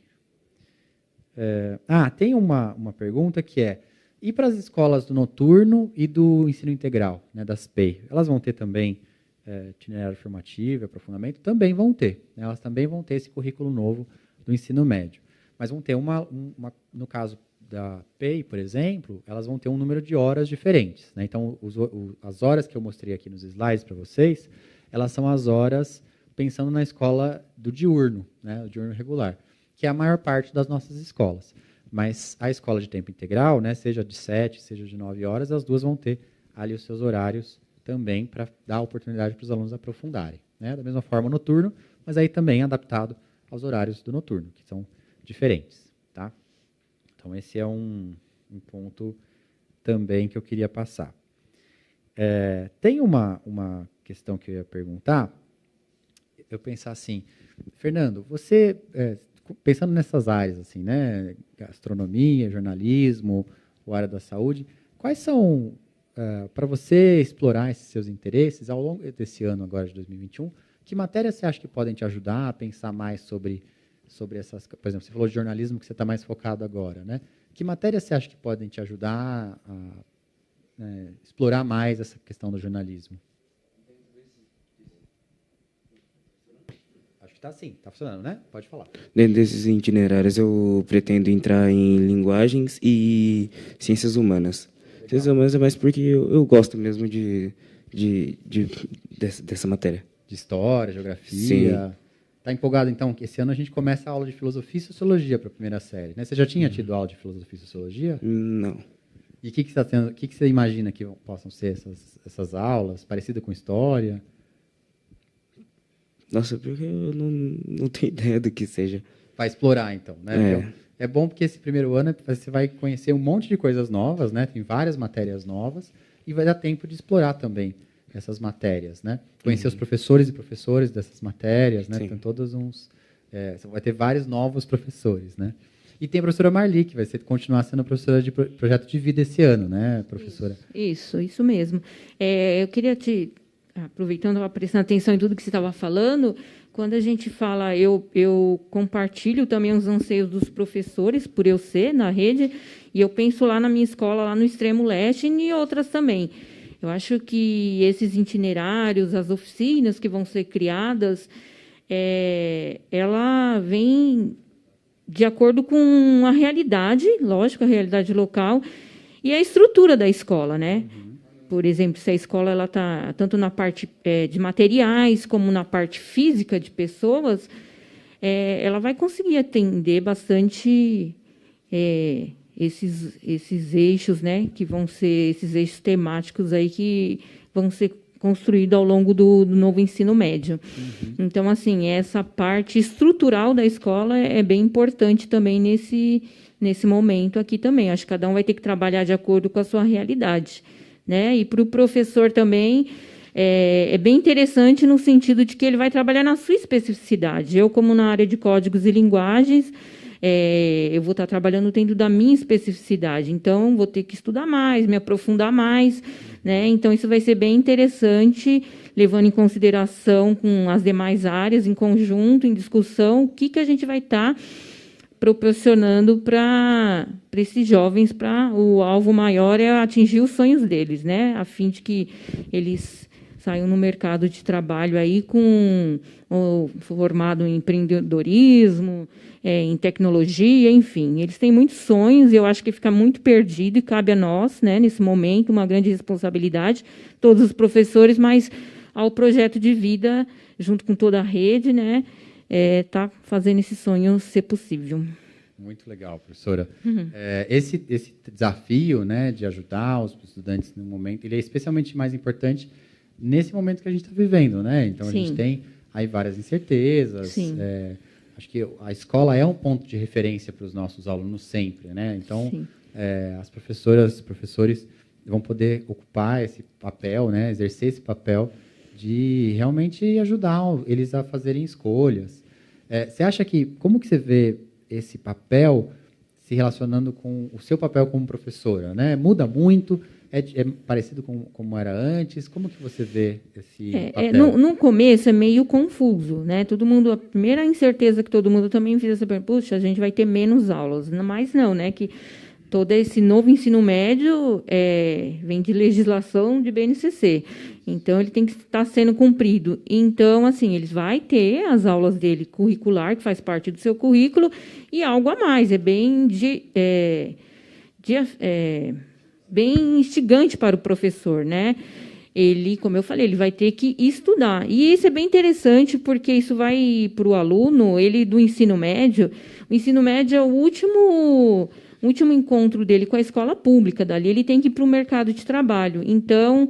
Tem uma pergunta que é: e para as escolas do noturno e do ensino integral, né, das PEI? Elas vão ter também itinerário formativo, aprofundamento? Também vão ter, né? Elas também vão ter esse currículo novo do ensino médio. Mas vão ter no caso da PEI, por exemplo, elas vão ter um número de horas diferentes, né? Então, as horas que eu mostrei aqui nos slides para vocês, elas são as horas pensando na escola do diurno, né, o diurno regular, que é a maior parte das nossas escolas. Mas a escola de tempo integral, né, seja de 7, seja de 9 horas, as duas vão ter ali os seus horários também para dar a oportunidade para os alunos aprofundarem, né? Da mesma forma o noturno, mas aí também adaptado aos horários do noturno, que são diferentes, tá? Então, esse é um ponto também que eu queria passar. Tem uma questão que eu ia perguntar. Eu pensar assim, Fernando, você, pensando nessas áreas, assim, né, gastronomia, jornalismo, ou área da saúde, quais são, para você explorar esses seus interesses ao longo desse ano agora de 2021, que matérias você acha que podem te ajudar a pensar mais sobre essas, por exemplo, você falou de jornalismo que você está mais focado agora, né? Que matérias você acha que podem te ajudar a explorar mais essa questão do jornalismo? Acho que está sim, está funcionando, né? Pode falar.
Dentro desses itinerários, eu pretendo entrar em linguagens e ciências humanas. Legal. Ciências humanas é mais porque eu gosto mesmo dessa matéria.
De história, geografia. Sim. Está empolgado, então, que esse ano a gente começa a aula de filosofia e sociologia para a primeira série, né? Você já tinha tido aula de filosofia e sociologia?
Não.
E o que você imagina que possam ser essas aulas, parecidas com história?
Nossa, porque eu não tenho ideia do que seja.
Vai explorar, então, né? É bom porque esse primeiro ano você vai conhecer um monte de coisas novas, né? Tem várias matérias novas e vai dar tempo de explorar também essas matérias, né? Conhecer os professores e professoras dessas matérias, né? Tem todos você vai ter vários novos professores, né? E tem a professora Marli, que vai continuar sendo professora de projeto de vida esse ano, né, professora?
Isso mesmo. Eu queria aproveitando, prestando atenção em tudo que você estava falando, quando a gente fala, eu compartilho também os anseios dos professores, por eu ser na rede, e eu penso lá na minha escola, lá no Extremo Leste, e em outras também. Eu acho que esses itinerários, as oficinas que vão ser criadas, ela vem de acordo com a realidade, lógico, a realidade local, e a estrutura da escola, né? Por exemplo, se a escola ela está tanto na parte de materiais como na parte física de pessoas, ela vai conseguir atender bastante esses eixos, né, que vão ser esses eixos temáticos aí que vão ser construídos ao longo do novo ensino médio. Então, assim, essa parte estrutural da escola é bem importante também nesse momento aqui também. Acho que cada um vai ter que trabalhar de acordo com a sua realidade, né? E para o professor também é bem interessante no sentido de que ele vai trabalhar na sua especificidade. Eu, como na área de códigos e linguagens, eu vou estar trabalhando dentro da minha especificidade. Então, vou ter que estudar mais, me aprofundar mais, né? Então, isso vai ser bem interessante, levando em consideração com as demais áreas, em conjunto, em discussão, o que a gente vai estar proporcionando para esses jovens, para o alvo maior é atingir os sonhos deles, né? A fim de que eles saiam no mercado de trabalho aí formado em empreendedorismo, em tecnologia, enfim. Eles têm muitos sonhos e eu acho que fica muito perdido e cabe a nós, né, nesse momento, uma grande responsabilidade, todos os professores, mas ao projeto de vida, junto com toda a rede, né, tá fazendo esse sonho ser possível.
Muito legal, professora. Esse desafio, né, de ajudar os estudantes no momento, ele é especialmente mais importante nesse momento que a gente está vivendo, né? Então, a gente tem aí várias incertezas. Acho que a escola é um ponto de referência para os nossos alunos sempre, né? Então, as professoras, professores vão poder ocupar esse papel, né, exercer esse papel de realmente ajudar eles a fazerem escolhas. Você acha que, como que você vê esse papel se relacionando com o seu papel como professora, né? Muda muito? É parecido com como era antes? Como que você vê esse papel?
No começo é meio confuso, né? Todo mundo, a primeira incerteza que todo mundo também fez essa pergunta, puxa, a gente vai ter menos aulas. Mas não, né? Que todo esse novo ensino médio vem de legislação de BNCC. Então, ele tem que estar sendo cumprido. Então, assim, eles vão ter as aulas dele curricular, que faz parte do seu currículo, e algo a mais. É bem, bem instigante para o professor, né? Ele, como eu falei, ele vai ter que estudar. E isso é bem interessante, porque isso vai para o aluno, ele do ensino médio. O ensino médio é o último encontro dele com a escola pública. Dali ele tem que ir para o mercado de trabalho. Então,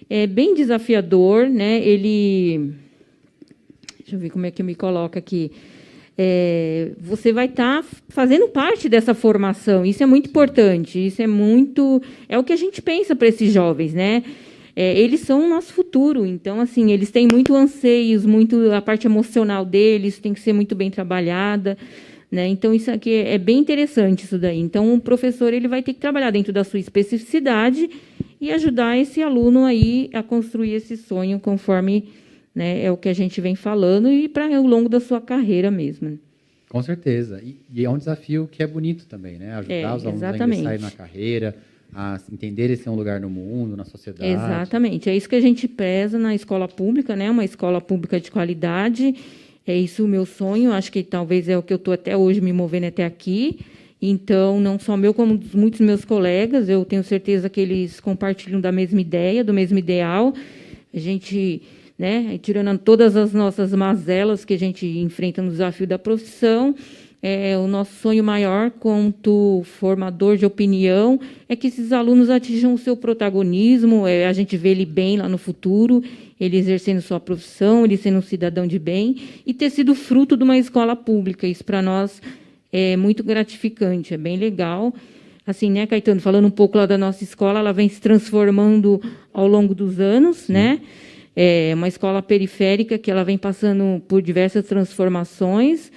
é bem desafiador, né? Deixa eu ver como é que eu me coloco aqui. Você vai estar fazendo parte dessa formação. Isso é muito importante. Isso é o que a gente pensa para esses jovens, né? Eles são o nosso futuro. Então, assim, eles têm muito anseios, muito a parte emocional deles tem que ser muito bem trabalhada. Né? Então, isso aqui é bem interessante, isso daí. Então, o professor ele vai ter que trabalhar dentro da sua especificidade e ajudar esse aluno aí a construir esse sonho conforme, né, é o que a gente vem falando e para ao longo da sua carreira mesmo.
Com certeza. E é um desafio que é bonito também, né? Ajudar os alunos a ingressarem na carreira, a entender esse lugar no mundo, na sociedade.
Exatamente. É isso que a gente preza na escola pública, né? Uma escola pública de qualidade. É isso o meu sonho, acho que talvez é o que eu estou até hoje me movendo até aqui. Então, não só meu, como dos muitos meus colegas, eu tenho certeza que eles compartilham da mesma ideia, do mesmo ideal. A gente, né, tirando todas as nossas mazelas que a gente enfrenta no desafio da profissão, o nosso sonho maior, quanto formador de opinião, é que esses alunos atinjam o seu protagonismo, a gente vê ele bem lá no futuro, ele exercendo sua profissão, ele sendo um cidadão de bem, e ter sido fruto de uma escola pública. Isso, para nós, é muito gratificante, é bem legal. Assim, né, Caetano, falando um pouco lá da nossa escola, ela vem se transformando ao longo dos anos, né? É uma escola periférica que ela vem passando por diversas transformações,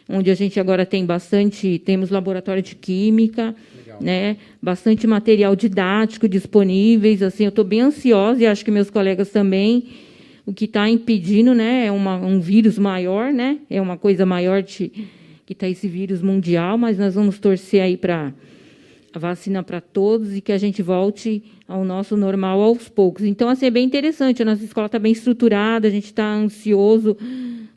onde a gente agora temos laboratório de química, né, bastante material didático disponíveis. Assim, eu estou bem ansiosa e acho que meus colegas também. O que está impedindo, né, é um vírus maior, né, é uma coisa maior que está esse vírus mundial, mas nós vamos torcer aí para a vacina para todos e que a gente volte ao nosso normal aos poucos. Então, assim, é bem interessante. A nossa escola está bem estruturada, a gente está ansioso,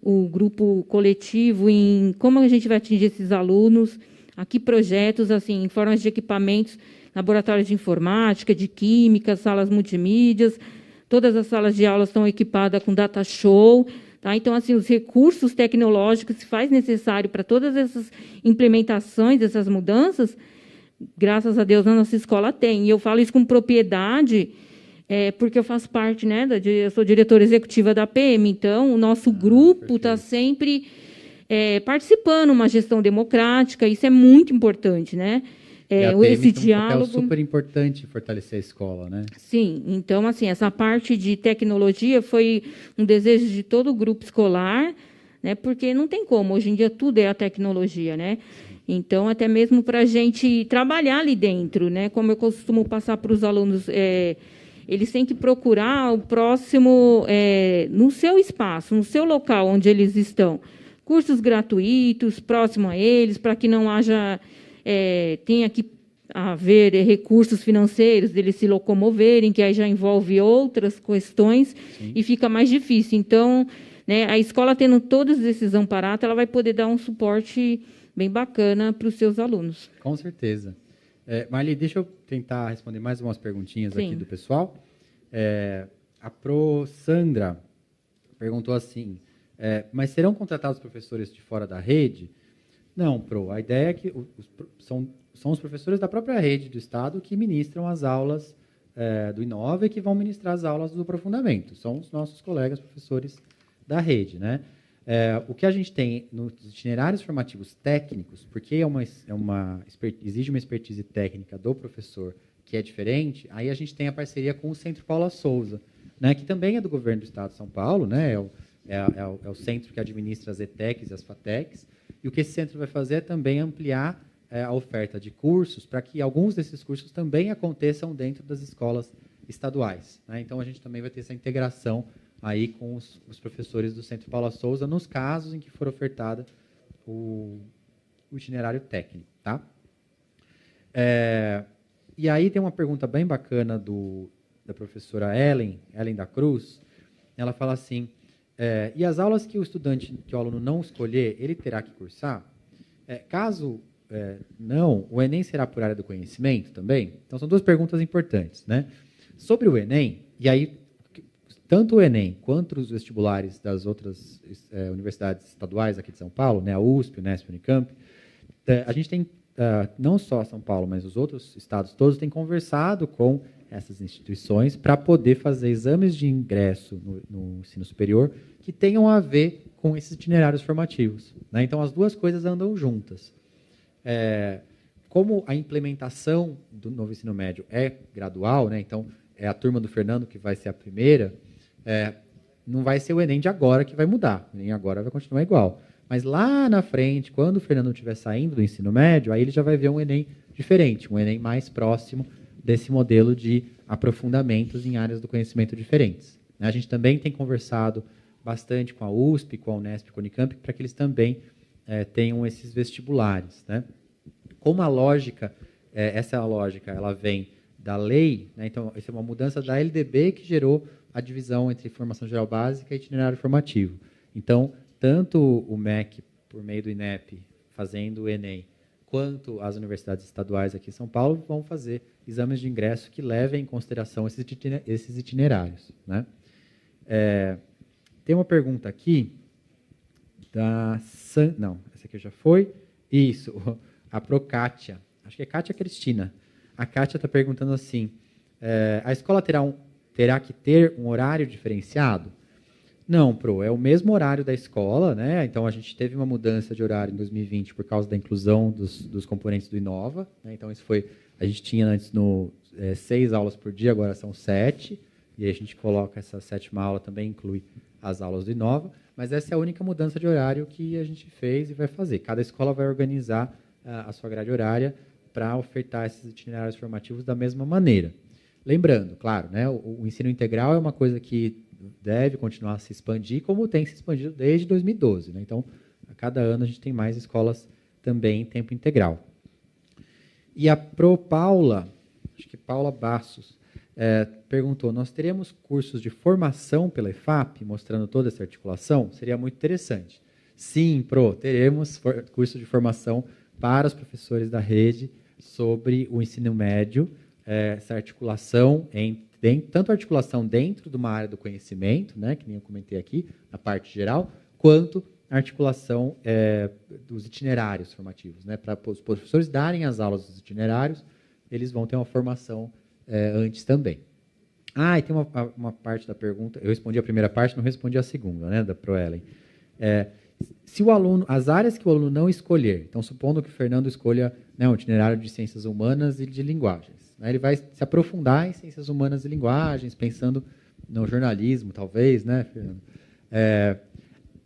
o grupo coletivo, em como a gente vai atingir esses alunos, aqui projetos, assim, em formas de equipamentos, laboratórios de informática, de química, salas multimídias, todas as salas de aula estão equipadas com data show. Tá? Então, assim, os recursos tecnológicos se faz necessário para todas essas implementações, essas mudanças, graças a Deus, na nossa escola tem. E eu falo isso com propriedade, porque eu faço parte, né, eu sou diretora executiva da PM, então o nosso grupo está sempre participando, uma gestão democrática, isso é muito importante, né?
Esse diálogo é super importante fortalecer a escola, né?
Sim, então, assim, essa parte de tecnologia foi um desejo de todo o grupo escolar, né? Porque não tem como, hoje em dia tudo é a tecnologia, né? Então, até mesmo para a gente trabalhar ali dentro, né? Como eu costumo passar para os alunos, eles têm que procurar o próximo no seu espaço, no seu local onde eles estão. Cursos gratuitos, próximo a eles, para que não haja... tenha que haver recursos financeiros deles se locomoverem, que aí já envolve outras questões. Sim. E fica mais difícil. Então, né, a escola tendo todos esses amparados, ela vai poder dar um suporte bem bacana para os seus alunos.
Com certeza. Marli, deixa eu tentar responder mais umas perguntinhas Sim. aqui do pessoal. A Pro Sandra perguntou assim, mas serão contratados professores de fora da rede? Não, a ideia é que são os professores da própria rede do Estado que ministram as aulas do Inova e que vão ministrar as aulas do aprofundamento. São os nossos colegas professores da rede, né? O que a gente tem nos itinerários formativos técnicos, porque exige uma expertise técnica do professor que é diferente, aí a gente tem a parceria com o Centro Paula Souza, né, que também é do governo do Estado de São Paulo, né, é o centro que administra as ETECs e as FATECs, e o que esse centro vai fazer é também ampliar a oferta de cursos para que alguns desses cursos também aconteçam dentro das escolas estaduais, né? Então, a gente também vai ter essa integração aí com os professores do Centro Paula Souza, nos casos em que for ofertada o itinerário técnico. Tá? E aí tem uma pergunta bem bacana da professora Ellen da Cruz. Ela fala assim, e as aulas que o aluno não escolher, ele terá que cursar? Caso não, o Enem será por área do conhecimento também? Então, são duas perguntas importantes, né? Sobre o Enem, e aí, tanto o Enem quanto os vestibulares das outras universidades estaduais aqui de São Paulo, né, a USP, o Unesp, a Unicamp, a gente tem, não só São Paulo, mas os outros estados todos têm conversado com essas instituições para poder fazer exames de ingresso no ensino superior que tenham a ver com esses itinerários formativos, né? Então, as duas coisas andam juntas. Como a implementação do novo ensino médio é gradual, né? Então, é a turma do Fernando que vai ser a primeira, não vai ser o Enem de agora que vai mudar. O Enem agora vai continuar igual. Mas lá na frente, quando o Fernando estiver saindo do ensino médio, aí ele já vai ver um Enem diferente, um Enem mais próximo desse modelo de aprofundamentos em áreas do conhecimento diferentes. A gente também tem conversado bastante com a USP, com a Unesp, com a Unicamp, para que eles também tenham esses vestibulares, né? Como a lógica, essa lógica, ela vem da lei, né? Então, isso é uma mudança da LDB que gerou a divisão entre formação geral básica e itinerário formativo. Então, tanto o MEC, por meio do INEP, fazendo o Enem, quanto as universidades estaduais aqui em São Paulo vão fazer exames de ingresso que levem em consideração esses itinerários, né? Tem uma pergunta aqui da... Não, essa aqui já foi. Isso, a Procátia. Acho que é Kátia Cristina. A Kátia está perguntando assim, a escola terá que ter um horário diferenciado? Não, é o mesmo horário da escola, né? Então, a gente teve uma mudança de horário em 2020 por causa da inclusão dos componentes do Inova, né? Então, a gente tinha antes 6 aulas por dia, agora são 7, e aí a gente coloca essa 7ª aula, também inclui as aulas do Inova, mas essa é a única mudança de horário que a gente fez e vai fazer. Cada escola vai organizar a sua grade horária para ofertar esses itinerários formativos da mesma maneira. Lembrando, claro, né, o ensino integral é uma coisa que deve continuar a se expandir, como tem se expandido desde 2012. Né? Então, a cada ano a gente tem mais escolas também em tempo integral. E a Paula, acho que Paula Bassos, perguntou, nós teremos cursos de formação pela EFAP, mostrando toda essa articulação? Seria muito interessante. Sim, teremos curso de formação para os professores da rede sobre o ensino médio, essa articulação, tanto a articulação dentro de uma área do conhecimento, né, que nem eu comentei aqui, na parte geral, quanto a articulação dos itinerários formativos. Né, para os professores darem as aulas dos itinerários, eles vão ter uma formação antes também. E tem uma parte da pergunta, eu respondi a primeira parte, não respondi a segunda, né, da Proellen. Se o aluno, as áreas que o aluno não escolher, então supondo que o Fernando escolha, né, um itinerário de ciências humanas e de linguagens, né, ele vai se aprofundar em ciências humanas e linguagens, pensando no jornalismo, talvez, né, Fernando?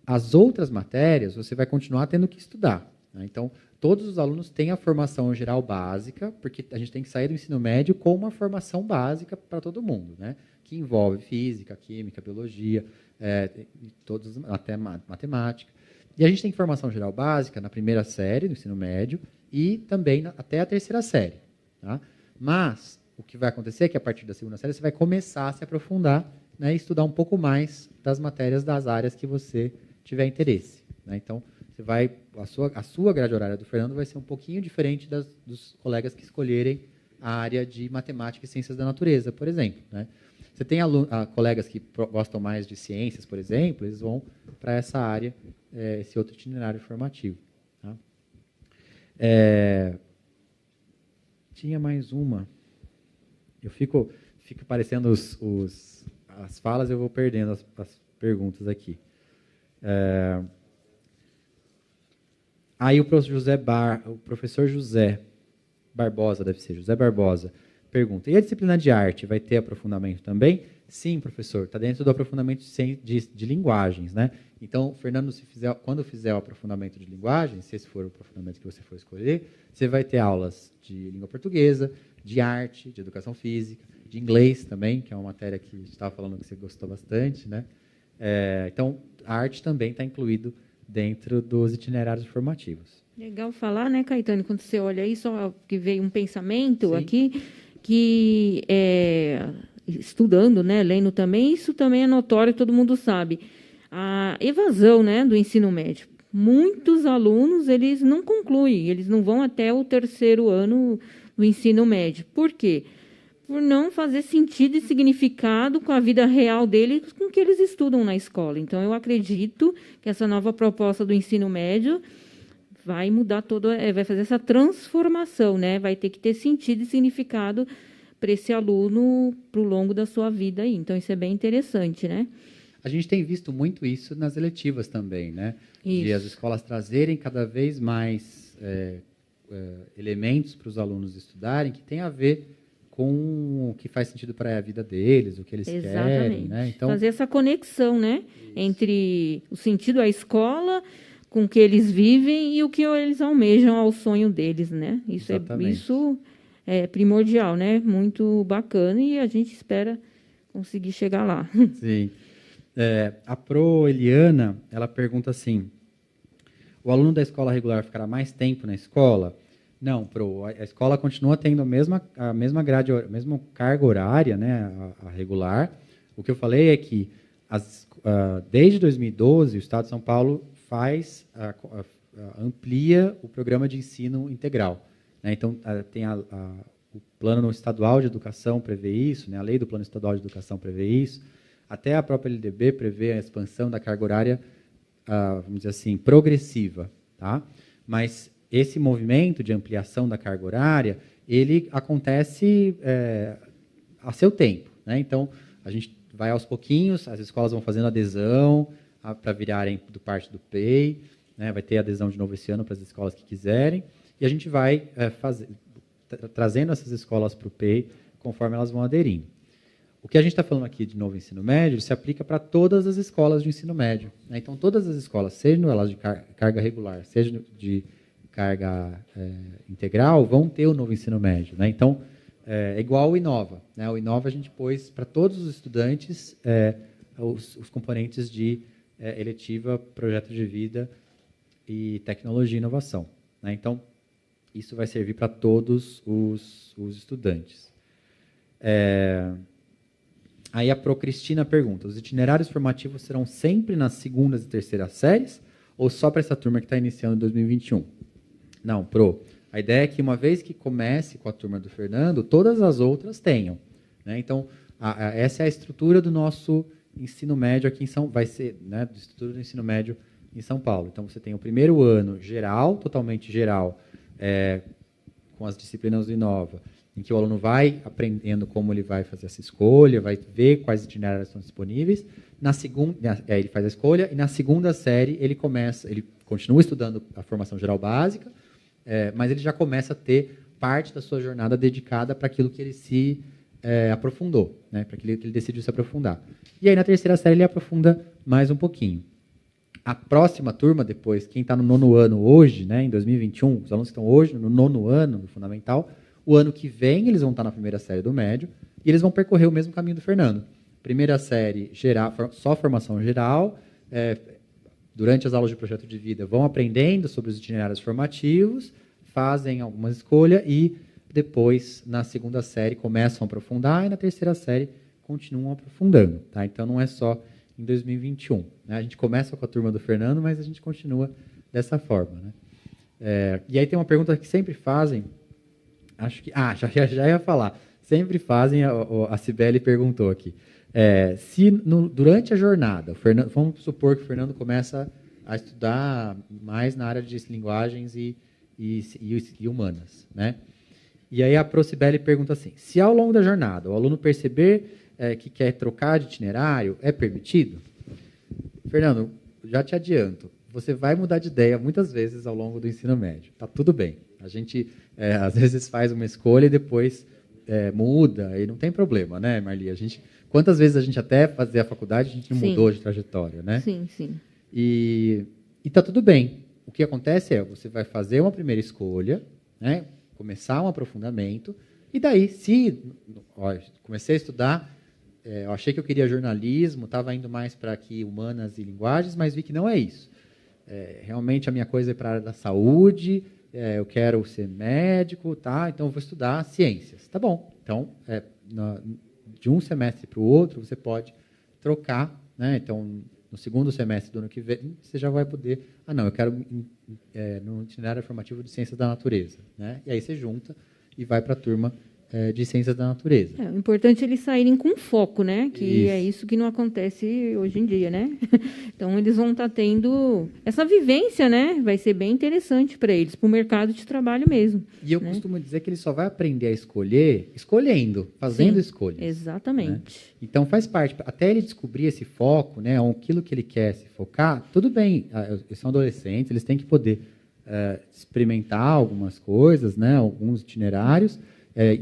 As outras matérias você vai continuar tendo que estudar, né? Então, todos os alunos têm a formação geral básica, porque a gente tem que sair do ensino médio com uma formação básica para todo mundo, né, que envolve física, química, biologia, até matemática. E a gente tem formação geral básica na primeira série do ensino médio e também até a terceira série. Tá? Mas o que vai acontecer é que a partir da segunda série você vai começar a se aprofundar, né, e estudar um pouco mais das matérias das áreas que você tiver interesse. Né? Então, a sua grade horária do Fernando vai ser um pouquinho diferente dos colegas que escolherem a área de matemática e ciências da natureza, por exemplo. Né? Você tem colegas que gostam mais de ciências, por exemplo, eles vão para essa área, esse outro itinerário formativo. Tá? Tinha mais uma. Eu fico parecendo as falas, eu vou perdendo as perguntas aqui. Aí o professor José Barbosa, José Barbosa, pergunta, e a disciplina de arte vai ter aprofundamento também? Sim, professor, está dentro do aprofundamento de linguagens, né? Então, Fernando, quando fizer o aprofundamento de linguagens, se esse for o aprofundamento que você for escolher, você vai ter aulas de língua portuguesa, de arte, de educação física, de inglês também, que é uma matéria que a gente estava falando que você gostou bastante, né? Então, a arte também está incluído dentro dos itinerários formativos.
Legal falar, né, Caetano? Quando você olha aí, só que veio um pensamento
Sim.
aqui, que estudando, né, lendo também, isso também é notório, todo mundo sabe. A evasão, né, do ensino médio. Muitos alunos, eles não concluem, eles não vão até o 3º ano do ensino médio. Por quê? Por não fazer sentido e significado com a vida real deles, com o que eles estudam na escola. Então, eu acredito que essa nova proposta do ensino médio vai mudar vai fazer essa transformação, né? Vai ter que ter sentido e significado para esse aluno para o longo da sua vida aí. Então, isso é bem interessante, né?
A gente tem visto muito isso nas eletivas também, né?
Isso.
De as escolas trazerem cada vez mais elementos para os alunos estudarem que tem a ver com o que faz sentido para a vida deles, o que eles querem, né? Então,
fazer essa conexão, né? Entre o sentido da escola, com o que eles vivem e o que eles almejam ao sonho deles, né? Isso é primordial, né? Muito bacana e a gente espera conseguir chegar lá.
Sim. A Pro Eliana, ela pergunta assim, o aluno da escola regular ficará mais tempo na escola? Não, Pro, a escola continua tendo a mesma grade, a mesma carga horária, né, a regular. O que eu falei é que desde 2012 o Estado de São Paulo amplia o programa de ensino integral, né? Então, tem o Plano Estadual de Educação prevê isso, né? A Lei do Plano Estadual de Educação prevê isso, até a própria LDB prevê a expansão da carga horária, vamos dizer assim, progressiva, tá? Mas esse movimento de ampliação da carga horária, ele acontece a seu tempo, né? Então, a gente vai aos pouquinhos, as escolas vão fazendo adesão para virarem do parte do PEI, né? Vai ter adesão de novo esse ano para as escolas que quiserem, e a gente vai trazendo essas escolas para o PEI conforme elas vão aderindo. O que a gente está falando aqui de novo ensino médio se aplica para todas as escolas de ensino médio, né? Então, todas as escolas, sejam elas de carga regular, seja de carga integral, vão ter o novo ensino médio, né? Então, é igual ao Inova, né? O Inova a gente pôs para todos os estudantes os componentes de eletiva, projeto de vida e tecnologia e inovação, né? Então, isso vai servir para todos os estudantes. Aí a Pro Cristina pergunta, os itinerários formativos serão sempre nas segundas e terceiras séries ou só para essa turma que está iniciando em 2021? Não, Pro. A ideia é que uma vez que comece com a turma do Fernando, todas as outras tenham, né? Então, essa é a estrutura do nosso ensino médio aqui vai ser, né, a estrutura do ensino médio em São Paulo. Então, você tem o primeiro ano geral, totalmente geral, com as disciplinas do Inova, em que o aluno vai aprendendo como ele vai fazer essa escolha, vai ver quais itinerários estão disponíveis. Na segunda, ele faz a escolha, e na segunda série ele continua estudando a formação geral básica, mas ele já começa a ter parte da sua jornada dedicada para aquilo que ele se aprofundou, né, para aquilo que ele decidiu se aprofundar. E aí, na terceira série, ele aprofunda mais um pouquinho. A próxima turma, depois, quem está no 9º ano hoje, né, em 2021, os alunos que estão hoje no 9º ano do fundamental, o ano que vem eles vão estar na primeira série do médio e eles vão percorrer o mesmo caminho do Fernando. Primeira série, geral, só formação geral, durante as aulas de projeto de vida vão aprendendo sobre os itinerários formativos, fazem alguma escolha e depois, na segunda série, começam a aprofundar e na terceira série continuam aprofundando, tá? Então, não é só em 2021. Né? A gente começa com a turma do Fernando, mas a gente continua dessa forma, né? E aí tem uma pergunta que sempre fazem, acho que... já ia falar. Sempre fazem, a Cibele perguntou aqui. Se durante a jornada, vamos supor que o Fernando começa a estudar mais na área de linguagens e e humanas, né? E aí a Procibele pergunta assim, se ao longo da jornada o aluno perceber que quer trocar de itinerário, é permitido? Fernando, já te adianto, você vai mudar de ideia muitas vezes ao longo do ensino médio, tá tudo bem. A gente, às vezes, faz uma escolha e depois muda, e não tem problema, né, Marli? Quantas vezes a gente até fazer a faculdade, a gente não mudou de trajetória, né?
Sim, sim.
E tá tudo bem. O que acontece você vai fazer uma primeira escolha, né, começar um aprofundamento, e daí, comecei a estudar, eu achei que eu queria jornalismo, estava indo mais para aqui humanas e linguagens, mas vi que não é isso. Realmente a minha coisa é para a área da saúde, eu quero ser médico, tá? Então eu vou estudar ciências. Tá bom. Então, de um semestre para o outro, você pode trocar, né? Então, no segundo semestre do ano que vem, você já vai poder... eu quero no itinerário formativo de ciências da natureza, né? E aí você junta e vai para a turma de ciências da natureza.
O importante é eles saírem com foco, né? Que é isso que não acontece hoje em dia, né? Então, eles vão estar tendo essa vivência, né? Vai ser bem interessante para eles, para o mercado de trabalho mesmo.
E eu costumo dizer que ele só vai aprender a escolher escolhendo, fazendo escolhas.
Exatamente.
Né? Então, faz parte. Até ele descobrir esse foco, né? Aquilo que ele quer se focar, tudo bem. Eles são adolescentes, eles têm que poder experimentar algumas coisas, né? Alguns itinerários,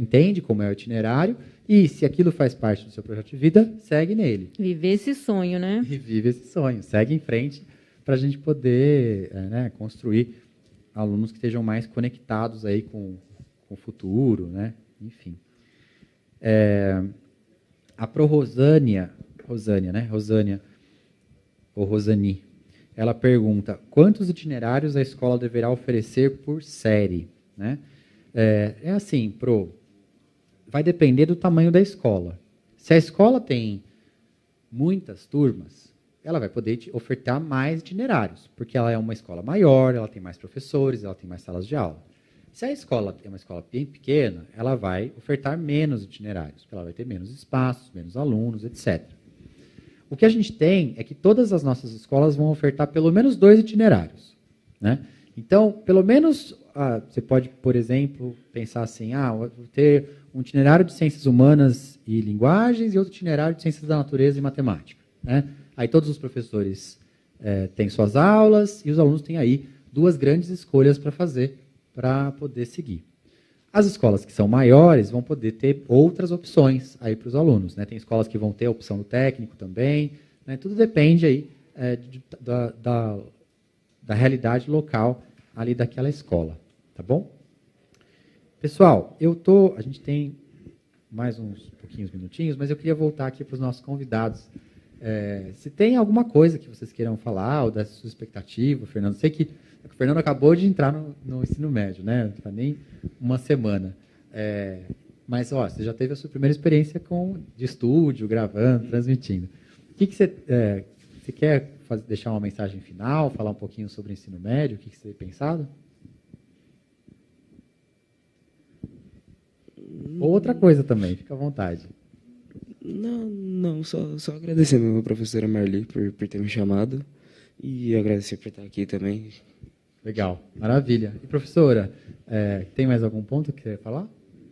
entende como é o itinerário, e se aquilo faz parte do seu projeto de vida, segue nele.
Viver esse sonho, né?
E vive esse sonho, segue em frente para a gente poder construir alunos que estejam mais conectados aí com o futuro, né? Enfim. A Rosânia, né? Rosânia, ou Rosani, ela pergunta, quantos itinerários a escola deverá oferecer por série, né? Assim, vai depender do tamanho da escola. Se a escola tem muitas turmas, ela vai poder ofertar mais itinerários, porque ela é uma escola maior, ela tem mais professores, ela tem mais salas de aula. Se a escola é uma escola bem pequena, ela vai ofertar menos itinerários, porque ela vai ter menos espaços, menos alunos, etc. O que a gente tem é que todas as nossas escolas vão ofertar pelo menos 2 itinerários, né? Então, pelo menos, você pode, por exemplo, pensar assim, vou ter um itinerário de ciências humanas e linguagens e outro itinerário de ciências da natureza e matemática, né? Aí todos os professores têm suas aulas e os alunos têm aí 2 grandes escolhas para fazer, para poder seguir. As escolas que são maiores vão poder ter outras opções aí para os alunos, né? Tem escolas que vão ter a opção do técnico também, né? Tudo depende aí da realidade local ali daquela escola, tá bom? Pessoal, a gente tem mais uns pouquinhos minutinhos, mas eu queria voltar aqui para os nossos convidados. Se tem alguma coisa que vocês queiram falar, ou dessa sua expectativa, Fernando, sei que o Fernando acabou de entrar no ensino médio, né? Não está nem uma semana. Mas você já teve a sua primeira experiência de estúdio, gravando, transmitindo. O que você quer deixar uma mensagem final, falar um pouquinho sobre o ensino médio? O que você tem pensado? Ou outra coisa também, fica à vontade.
Não, só agradecer a minha professora Marli por ter me chamado e agradecer por estar aqui também.
Legal, maravilha. E professora, tem mais algum ponto que você quer falar?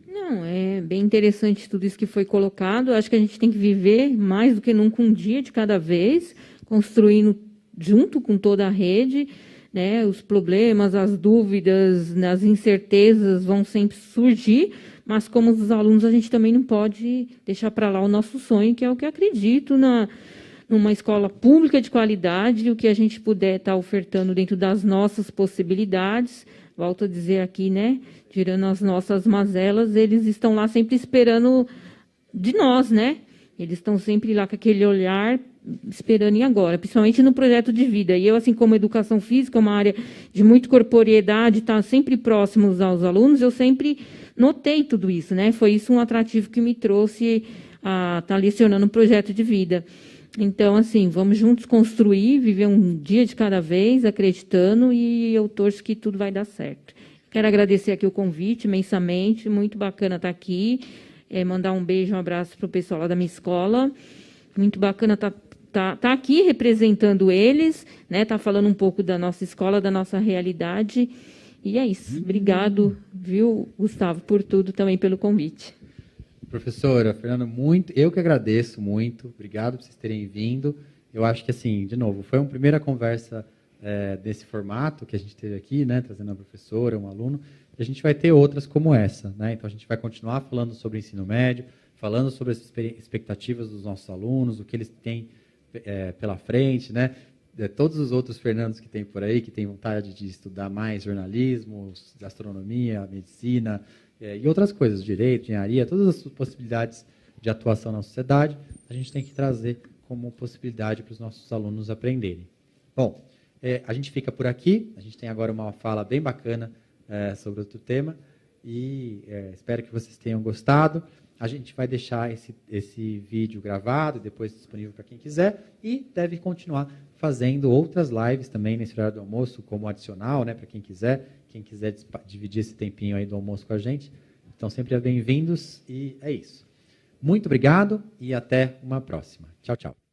Não, é bem interessante tudo isso que foi colocado. Acho que a gente tem que viver mais do que nunca um dia de cada vez, construindo junto com toda a rede, né? Os problemas, as dúvidas, as incertezas vão sempre surgir, mas como os alunos a gente também não pode deixar para lá o nosso sonho, que é o que eu acredito numa escola pública de qualidade, o que a gente puder estar ofertando dentro das nossas possibilidades. Volto a dizer aqui, né? Tirando as nossas mazelas, eles estão lá sempre esperando de nós, né? Eles estão sempre lá com aquele olhar, esperando e agora, principalmente no projeto de vida. E eu, assim como educação física, uma área de muita corporeidade, está sempre próximos aos alunos, eu sempre notei tudo isso, né? Foi isso um atrativo que me trouxe a estar lecionando um projeto de vida. Então, assim, vamos juntos construir, viver um dia de cada vez, acreditando, e eu torço que tudo vai dar certo. Quero agradecer aqui o convite imensamente, muito bacana estar aqui, mandar um beijo, um abraço para o pessoal lá da minha escola. Muito bacana estar aqui representando eles, né? Estar falando um pouco da nossa escola, da nossa realidade. E é isso. Obrigado, viu, Gustavo, por tudo, também pelo convite.
Professora, Fernando, eu que agradeço muito. Obrigado por vocês terem vindo. Eu acho que, assim, de novo, foi uma primeira conversa desse formato que a gente teve aqui, né, trazendo uma professora, um aluno, e a gente vai ter outras como essa, né? Então, a gente vai continuar falando sobre o ensino médio, falando sobre as expectativas dos nossos alunos, o que eles têm pela frente, né? Todos os outros Fernandos que tem por aí, que têm vontade de estudar mais jornalismo, gastronomia, medicina e outras coisas, direito, engenharia, todas as possibilidades de atuação na sociedade, a gente tem que trazer como possibilidade para os nossos alunos aprenderem. Bom, a gente fica por aqui, a gente tem agora uma fala bem bacana sobre outro tema, e espero que vocês tenham gostado. A gente vai deixar esse vídeo gravado, depois disponível para quem quiser, e deve continuar fazendo outras lives também nesse horário do almoço, como adicional, né, para quem quiser dividir esse tempinho aí do almoço com a gente. Então, sempre bem-vindos, e é isso. Muito obrigado e até uma próxima. Tchau, tchau.